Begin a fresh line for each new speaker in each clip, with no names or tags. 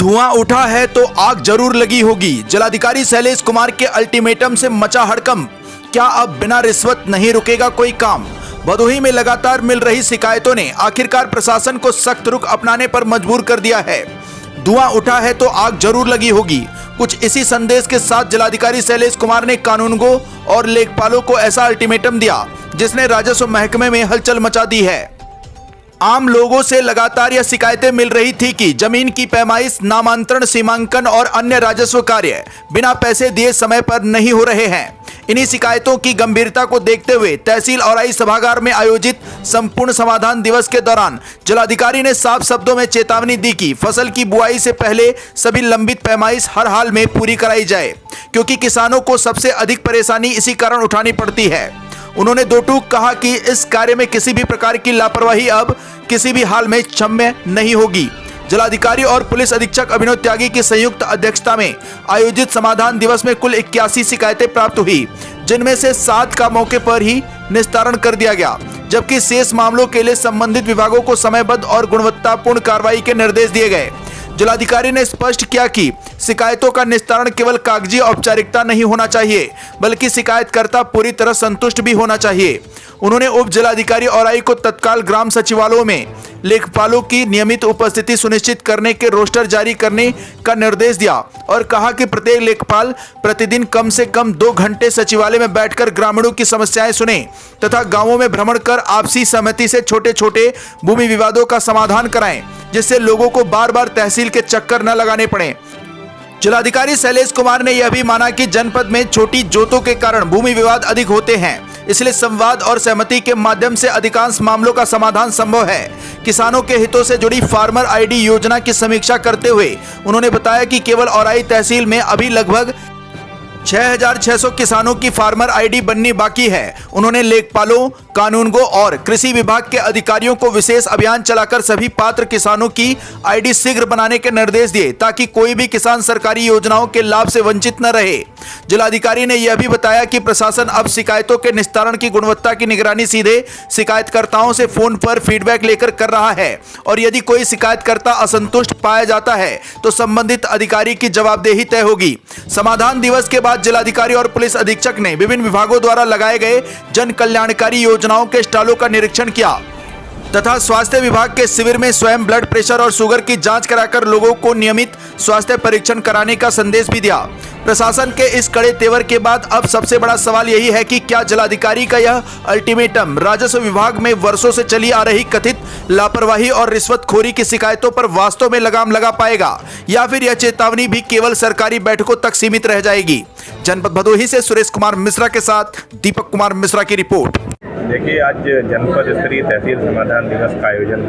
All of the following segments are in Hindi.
धुआं उठा है तो आग जरूर लगी होगी। जिलाधिकारी शैलेश कुमार के अल्टीमेटम से मचा हड़कंप। क्या अब बिना रिश्वत नहीं रुकेगा कोई काम? भदोही में लगातार मिल रही शिकायतों ने आखिरकार प्रशासन को सख्त रुख अपनाने पर मजबूर कर दिया है। धुआं उठा है तो आग जरूर लगी होगी। कुछ इसी संदेश के साथ जिलाधिकारी शैलेश कुमार ने कानूनगो और लेखपालों को ऐसा अल्टीमेटम दिया जिसने राजस्व महकमे में हलचल मचा दी है। आम लोगों से लगातार यह शिकायतें मिल रही थी कि जमीन की पैमाइश, नामांतरण, सीमांकन और अन्य राजस्व कार्य बिना पैसे दिए समय पर नहीं हो रहे हैं। इन्हीं शिकायतों की गंभीरता को देखते हुए तहसील औराई सभागार में आयोजित संपूर्ण समाधान दिवस के दौरान जिलाधिकारी ने साफ शब्दों में चेतावनी दी कि फसल की बुआई से पहले सभी लंबित पैमाइश हर हाल में पूरी कराई जाए, क्योंकि किसानों को सबसे अधिक परेशानी इसी कारण उठानी पड़ती है। उन्होंने दो टूक कहा कि इस कार्य में किसी भी प्रकार की लापरवाही अब किसी भी हाल में क्षम्य नहीं होगी। जिलाधिकारी और पुलिस अधीक्षक अभिनव त्यागी की संयुक्त अध्यक्षता में आयोजित समाधान दिवस में कुल 81 शिकायतें प्राप्त हुई, जिनमें से 7 का मौके पर ही निस्तारण कर दिया गया, जबकि शेष मामलों के लिए संबंधित विभागों को समयबद्ध और गुणवत्तापूर्ण कार्रवाई के निर्देश दिए गए। जिलाधिकारी ने स्पष्ट किया कि शिकायतों का निस्तारण केवल कागजी औपचारिकता नहीं होना चाहिए, बल्कि शिकायतकर्ता पूरी तरह संतुष्ट भी होना चाहिए। उन्होंने उप जिलाधिकारी औराई को तत्काल ग्राम सचिवालयों में लेखपालों की नियमित उपस्थिति सुनिश्चित करने के रोस्टर जारी करने का निर्देश दिया और कहा कि प्रत्येक लेखपाल प्रतिदिन कम से कम 2 घंटे सचिवालय में बैठकर ग्रामीणों की समस्याएं सुने तथा गांवों में भ्रमण कर आपसी सहमति से छोटे छोटे भूमि विवादों का समाधान कराएं, जिससे लोगों को बार बार तहसील के चक्कर न लगाने पड़े। जिलाधिकारी शैलेश कुमार ने यह भी माना कि जनपद में छोटी जोतों के कारण भूमि विवाद अधिक होते हैं, इसलिए संवाद और सहमति के माध्यम से अधिकांश मामलों का समाधान संभव है। किसानों के हितों से जुड़ी फार्मर आईडी योजना की समीक्षा करते हुए उन्होंने बताया कि केवल औराई तहसील में अभी लगभग 6,600 किसानों की फार्मर आईडी बननी बाकी है। उन्होंने लेखपालों, कानूनगो और कृषि विभाग के अधिकारियों को विशेष अभियान चलाकर सभी पात्र किसानों की आईडी शीघ्र बनाने के निर्देश दिए, ताकि कोई भी किसान सरकारी योजनाओं के लाभ से वंचित न रहे। जिलाधिकारी ने यह भी बताया कि प्रशासन अब शिकायतों के निस्तारण की गुणवत्ता की निगरानी सीधे शिकायतकर्ताओं से फोन पर फीडबैक लेकर कर रहा है और यदि कोई शिकायतकर्ता असंतुष्ट पाया जाता है तो संबंधित अधिकारी की जवाबदेही तय होगी। समाधान दिवस के बाद जिलाधिकारी और पुलिस अधीक्षक ने विभिन्न विभागों द्वारा लगाए गए जन कल्याणकारी योजनाओं के स्टॉलों का निरीक्षण किया तथा स्वास्थ्य विभाग के शिविर में स्वयं ब्लड प्रेशर और शुगर की जांच कराकर लोगों को नियमित स्वास्थ्य परीक्षण कराने का संदेश भी दिया। प्रशासन के इस कड़े तेवर के बाद अब सबसे बड़ा सवाल यही है कि क्या जिलाधिकारी का यह अल्टीमेटम राजस्व विभाग में वर्षों से चली आ रही कथित लापरवाही और रिश्वतखोरी की शिकायतों पर वास्तव में लगाम लगा पाएगा, या फिर यह चेतावनी भी केवल सरकारी बैठकों तक सीमित रह जाएगी। जनपद भदोही से सुरेश कुमार मिश्रा के साथ दीपक कुमार मिश्रा की रिपोर्ट।
देखिए, आज जनपद स्तरीय तहसील समाधान दिवस का आयोजन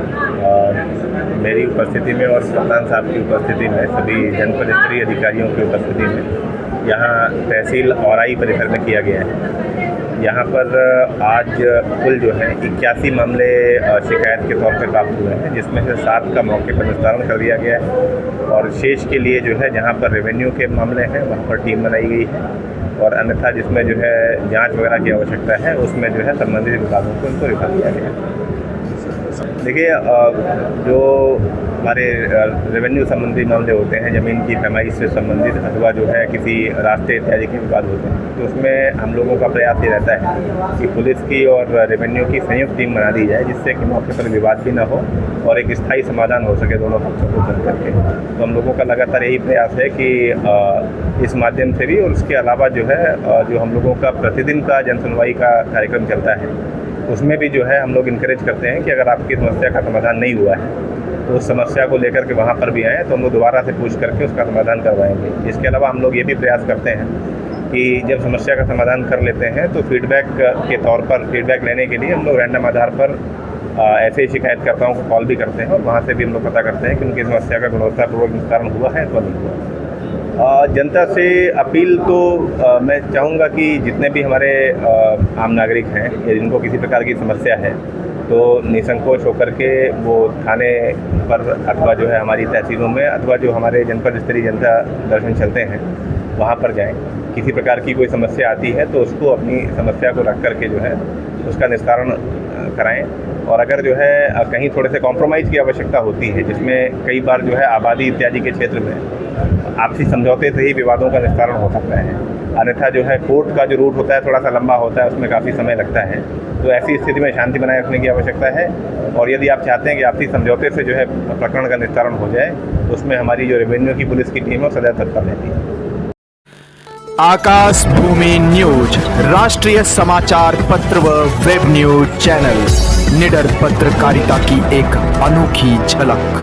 मेरी उपस्थिति में और प्रधान साहब की उपस्थिति में, सभी जनपद स्तरीय अधिकारियों की उपस्थिति में यहाँ तहसील औराई परिसर में किया गया है। यहाँ पर आज कुल जो है 81 मामले शिकायत के तौर पर प्राप्त हुए हैं, जिसमें से 7 का मौके पर निस्तारण कर दिया गया है और शेष के लिए जो है जहाँ पर रेवेन्यू के मामले हैं वहाँ पर टीम बनाई गई है और अन्यथा जिसमें जो है जांच वगैरह की आवश्यकता है उसमें जो है संबंधित विभागों को उनको रेफर किया गया। देखिए, जो हमारे रेवेन्यू संबंधी मामले होते हैं, ज़मीन की पैमाइश से संबंधित अथवा जो है किसी रास्ते इत्यादि के विवाद होते हैं, तो उसमें हम लोगों का प्रयास ये रहता है कि पुलिस की और रेवेन्यू की संयुक्त टीम बना दी जाए, जिससे कि मौके पर विवाद भी न हो और एक स्थायी समाधान हो सके दोनों पक्षों को चल करके। तो हम लोगों का लगातार यही प्रयास है कि इस माध्यम से भी और उसके अलावा जो है जो हम लोगों का प्रतिदिन का जन सुनवाई का कार्यक्रम चलता है उसमें भी जो है हम लोग इनकरेज करते हैं कि अगर आपकी समस्या का समाधान नहीं हुआ है तो उस समस्या को लेकर के वहाँ पर भी आएँ तो हम लोग दोबारा से पूछ करके उसका समाधान करवाएंगे। इसके अलावा हम लोग ये भी प्रयास करते हैं कि जब समस्या का समाधान कर लेते हैं तो फीडबैक के तौर पर फीडबैक लेने के लिए हम लोग रैंडम आधार पर ऐसे ही शिकायतकर्ताओं को कॉल भी करते हैं और वहाँ से भी हम लोग पता करते हैं कि उनकी समस्या का गुणवत्तापूर्वक निस्तारण हुआ है अथवा नहीं हुआ। जनता से अपील तो मैं चाहूँगा कि जितने भी हमारे आम नागरिक हैं या जिनको किसी प्रकार की समस्या है तो निसंकोच होकर के वो थाने पर अथवा जो है हमारी तहसीलों में अथवा जो हमारे जनपद स्तरीय जनता दर्शन चलते हैं वहाँ पर जाएं। किसी प्रकार की कोई समस्या आती है तो उसको अपनी समस्या को रख करके जो है उसका निस्तारण कराएं। और अगर जो है कहीं थोड़े से कॉम्प्रोमाइज़ की आवश्यकता होती है, जिसमें कई बार जो है आबादी इत्यादि के क्षेत्र में आपसी समझौते से ही विवादों का निस्तारण हो सकता है, अन्यथा जो है कोर्ट का जो रूट होता है थोड़ा सा लंबा होता है, उसमें काफ़ी समय लगता है। तो ऐसी स्थिति में शांति बनाए रखने की आवश्यकता है। और यदि आप चाहते हैं कि आपसी समझौते से जो है प्रकरण का निस्तारण हो जाए, तो उसमें हमारी जो रेवेन्यू की पुलिस की टीम है सदैव तत्पर रहती है।
आकाश भूमि न्यूज, राष्ट्रीय समाचार पत्र व वेब न्यूज चैनल, निडर पत्रकारिता की एक अनोखी झलक।